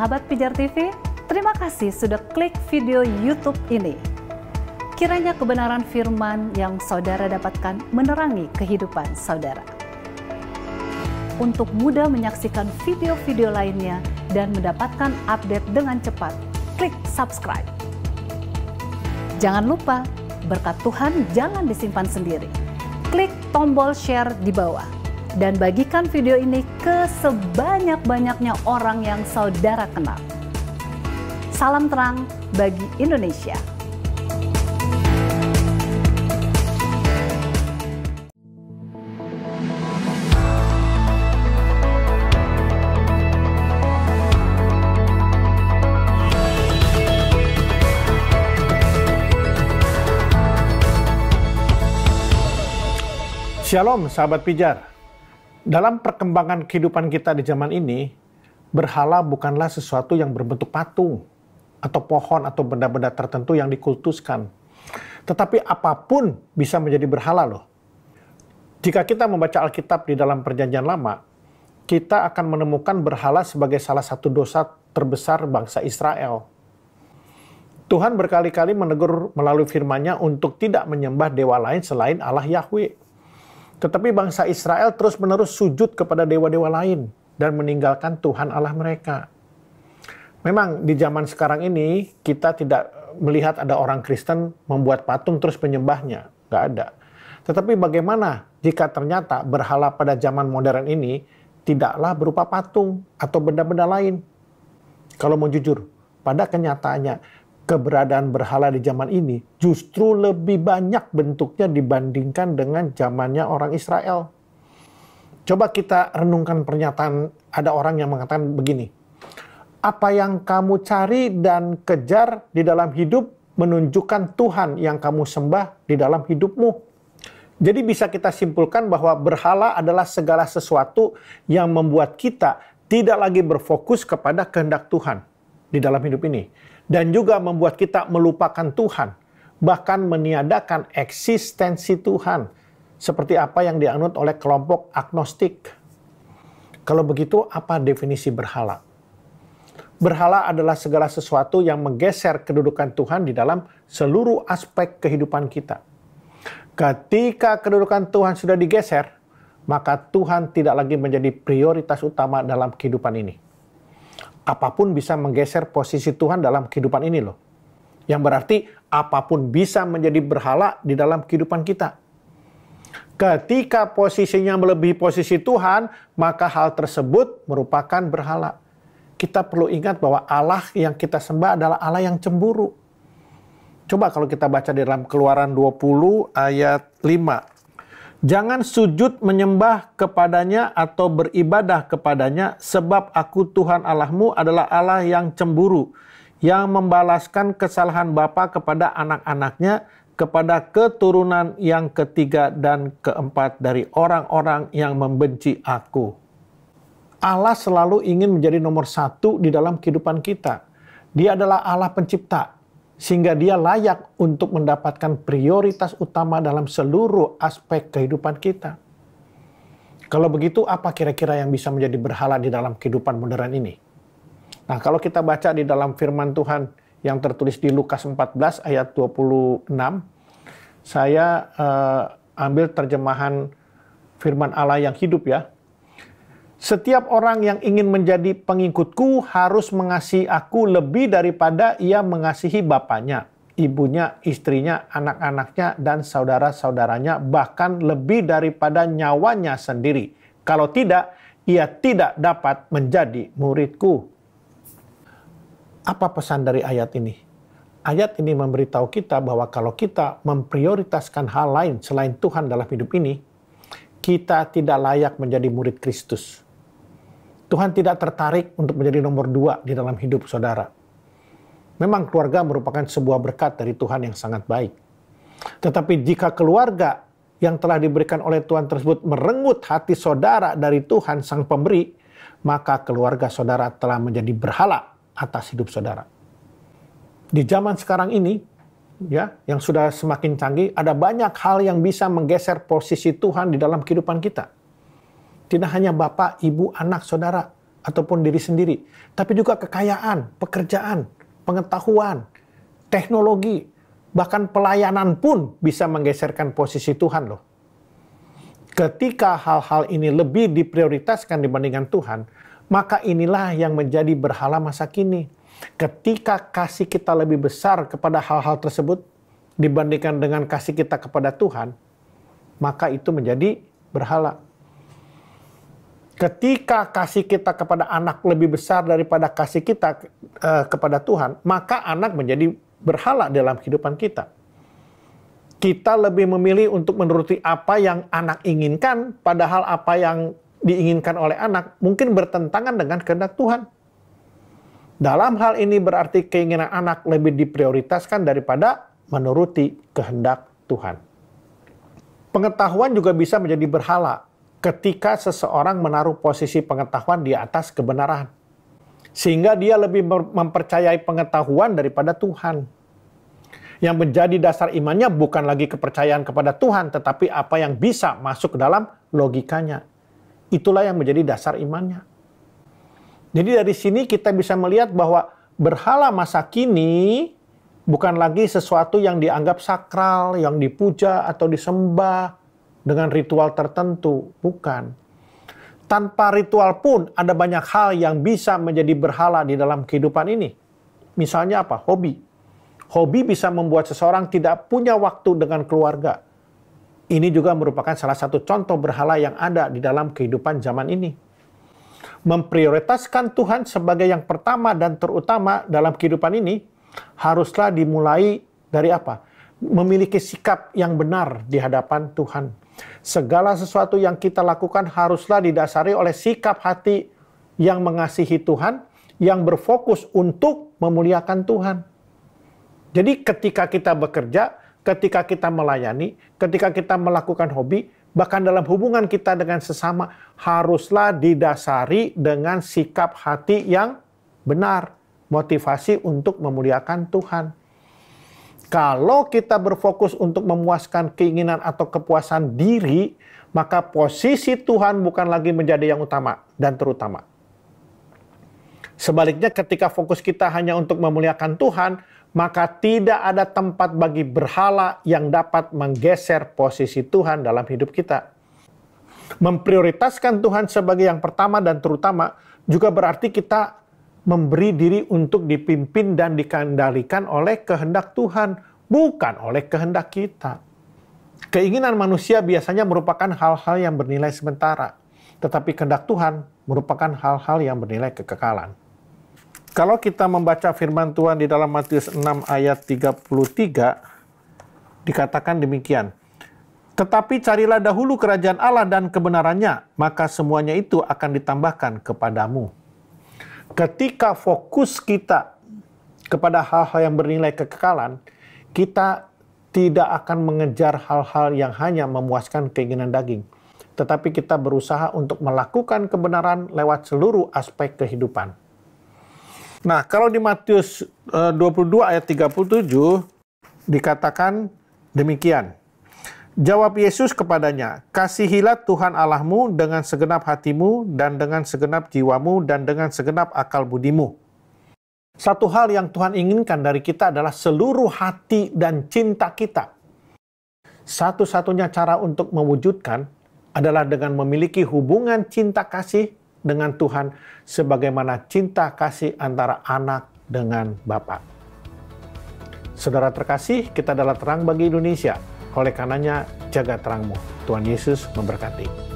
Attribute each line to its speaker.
Speaker 1: Sahabat Pijar TV, terima kasih sudah klik video YouTube ini. Kiranya kebenaran firman yang saudara dapatkan menerangi kehidupan saudara. Untuk mudah menyaksikan video-video lainnya dan mendapatkan update dengan cepat, klik subscribe. Jangan lupa, berkat Tuhan jangan disimpan sendiri. Klik tombol share di bawah dan bagikan video ini ke sebanyak-banyaknya orang yang saudara kenal. Salam terang bagi Indonesia.
Speaker 2: Shalom sahabat pijar. Dalam perkembangan kehidupan kita di zaman ini, berhala bukanlah sesuatu yang berbentuk patung, atau pohon, atau benda-benda tertentu yang dikultuskan. Tetapi apapun bisa menjadi berhala loh. Jika kita membaca Alkitab di dalam Perjanjian Lama, kita akan menemukan berhala sebagai salah satu dosa terbesar bangsa Israel. Tuhan berkali-kali menegur melalui firman-Nya untuk tidak menyembah dewa lain selain Allah Yahweh. Tetapi bangsa Israel terus-menerus sujud kepada dewa-dewa lain dan meninggalkan Tuhan Allah mereka. Memang di zaman sekarang ini kita tidak melihat ada orang Kristen membuat patung terus menyembahnya. Nggak ada. Tetapi bagaimana jika ternyata berhala pada zaman modern ini tidaklah berupa patung atau benda-benda lain? Kalau mau jujur, pada kenyataannya keberadaan berhala di zaman ini justru lebih banyak bentuknya dibandingkan dengan zamannya orang Israel. Coba kita renungkan pernyataan ada orang yang mengatakan begini, apa yang kamu cari dan kejar di dalam hidup menunjukkan Tuhan yang kamu sembah di dalam hidupmu. Jadi bisa kita simpulkan bahwa berhala adalah segala sesuatu yang membuat kita tidak lagi berfokus kepada kehendak Tuhan di dalam hidup ini. Dan juga membuat kita melupakan Tuhan, bahkan meniadakan eksistensi Tuhan, seperti apa yang dianut oleh kelompok agnostik. Kalau begitu, apa definisi berhala? Berhala adalah segala sesuatu yang menggeser kedudukan Tuhan di dalam seluruh aspek kehidupan kita. Ketika kedudukan Tuhan sudah digeser, maka Tuhan tidak lagi menjadi prioritas utama dalam kehidupan ini. Apapun bisa menggeser posisi Tuhan dalam kehidupan ini loh. Yang berarti apapun bisa menjadi berhala di dalam kehidupan kita. Ketika posisinya melebihi posisi Tuhan, maka hal tersebut merupakan berhala. Kita perlu ingat bahwa Allah yang kita sembah adalah Allah yang cemburu. Coba kalau kita baca di dalam Keluaran 20 ayat 5. Jangan sujud menyembah kepadanya atau beribadah kepadanya, sebab aku Tuhan Allahmu adalah Allah yang cemburu, yang membalaskan kesalahan bapa kepada anak-anaknya, kepada keturunan yang ketiga dan keempat dari orang-orang yang membenci aku. Allah selalu ingin menjadi nomor satu di dalam kehidupan kita. Dia adalah Allah pencipta, sehingga dia layak untuk mendapatkan prioritas utama dalam seluruh aspek kehidupan kita. Kalau begitu, apa kira-kira yang bisa menjadi berhala di dalam kehidupan modern ini? Nah, kalau kita baca di dalam firman Tuhan yang tertulis di Lukas 14 ayat 26, saya ambil terjemahan firman Allah yang hidup ya. Setiap orang yang ingin menjadi pengikutku harus mengasihi aku lebih daripada ia mengasihi bapaknya, ibunya, istrinya, anak-anaknya, dan saudara-saudaranya, bahkan lebih daripada nyawanya sendiri. Kalau tidak, ia tidak dapat menjadi muridku. Apa pesan dari ayat ini? Ayat ini memberitahu kita bahwa kalau kita memprioritaskan hal lain selain Tuhan dalam hidup ini, kita tidak layak menjadi murid Kristus. Tuhan tidak tertarik untuk menjadi nomor 2 di dalam hidup saudara. Memang keluarga merupakan sebuah berkat dari Tuhan yang sangat baik. Tetapi jika keluarga yang telah diberikan oleh Tuhan tersebut merenggut hati saudara dari Tuhan Sang Pemberi, maka keluarga saudara telah menjadi berhala atas hidup saudara. Di zaman sekarang ini, ya, yang sudah semakin canggih, ada banyak hal yang bisa menggeser posisi Tuhan di dalam kehidupan kita. Tidak hanya bapak, ibu, anak, saudara, ataupun diri sendiri, tapi juga kekayaan, pekerjaan, pengetahuan, teknologi, bahkan pelayanan pun bisa menggeserkan posisi Tuhan loh. Ketika hal-hal ini lebih diprioritaskan dibandingkan Tuhan, maka inilah yang menjadi berhala masa kini. Ketika kasih kita lebih besar kepada hal-hal tersebut dibandingkan dengan kasih kita kepada Tuhan, maka itu menjadi berhala. Ketika kasih kita kepada anak lebih besar daripada kasih kita kepada Tuhan, maka anak menjadi berhala dalam kehidupan kita. Kita lebih memilih untuk menuruti apa yang anak inginkan, padahal apa yang diinginkan oleh anak mungkin bertentangan dengan kehendak Tuhan. Dalam hal ini berarti keinginan anak lebih diprioritaskan daripada menuruti kehendak Tuhan. Pengetahuan juga bisa menjadi berhala ketika seseorang menaruh posisi pengetahuan di atas kebenaran. Sehingga dia lebih mempercayai pengetahuan daripada Tuhan. Yang menjadi dasar imannya bukan lagi kepercayaan kepada Tuhan, tetapi apa yang bisa masuk ke dalam logikanya. Itulah yang menjadi dasar imannya. Jadi dari sini kita bisa melihat bahwa berhala masa kini bukan lagi sesuatu yang dianggap sakral, yang dipuja atau disembah dengan ritual tertentu. Bukan. Tanpa ritual pun ada banyak hal yang bisa menjadi berhala di dalam kehidupan ini. Misalnya apa? Hobi. Hobi bisa membuat seseorang tidak punya waktu dengan keluarga. Ini juga merupakan salah satu contoh berhala yang ada di dalam kehidupan zaman ini. Memprioritaskan Tuhan sebagai yang pertama dan terutama dalam kehidupan ini haruslah dimulai dari apa? Memiliki sikap yang benar di hadapan Tuhan. Segala sesuatu yang kita lakukan haruslah didasari oleh sikap hati yang mengasihi Tuhan, yang berfokus untuk memuliakan Tuhan. Jadi ketika kita bekerja, ketika kita melayani, ketika kita melakukan hobi, bahkan dalam hubungan kita dengan sesama, haruslah didasari dengan sikap hati yang benar. Motivasi untuk memuliakan Tuhan. Kalau kita berfokus untuk memuaskan keinginan atau kepuasan diri, maka posisi Tuhan bukan lagi menjadi yang utama dan terutama. Sebaliknya ketika fokus kita hanya untuk memuliakan Tuhan, maka tidak ada tempat bagi berhala yang dapat menggeser posisi Tuhan dalam hidup kita. Memprioritaskan Tuhan sebagai yang pertama dan terutama juga berarti kita memberi diri untuk dipimpin dan dikendalikan oleh kehendak Tuhan, bukan oleh kehendak kita. Keinginan manusia biasanya merupakan hal-hal yang bernilai sementara, tetapi kehendak Tuhan merupakan hal-hal yang bernilai kekekalan. Kalau kita membaca firman Tuhan di dalam Matius 6 ayat 33, dikatakan demikian. Tetapi carilah dahulu kerajaan Allah dan kebenarannya, maka semuanya itu akan ditambahkan kepadamu. Ketika fokus kita kepada hal-hal yang bernilai kekekalan, kita tidak akan mengejar hal-hal yang hanya memuaskan keinginan daging. Tetapi kita berusaha untuk melakukan kebenaran lewat seluruh aspek kehidupan. Nah, kalau di Matius 22 ayat 37 dikatakan demikian. Jawab Yesus kepadanya, kasihilah Tuhan Allahmu dengan segenap hatimu dan dengan segenap jiwamu dan dengan segenap akal budimu. Satu hal yang Tuhan inginkan dari kita adalah seluruh hati dan cinta kita. Satu-satunya cara untuk mewujudkan adalah dengan memiliki hubungan cinta kasih dengan Tuhan sebagaimana cinta kasih antara anak dengan Bapa. Saudara terkasih, kita adalah terang bagi Indonesia. Oleh karenanya, jaga terangmu. Tuhan Yesus memberkati.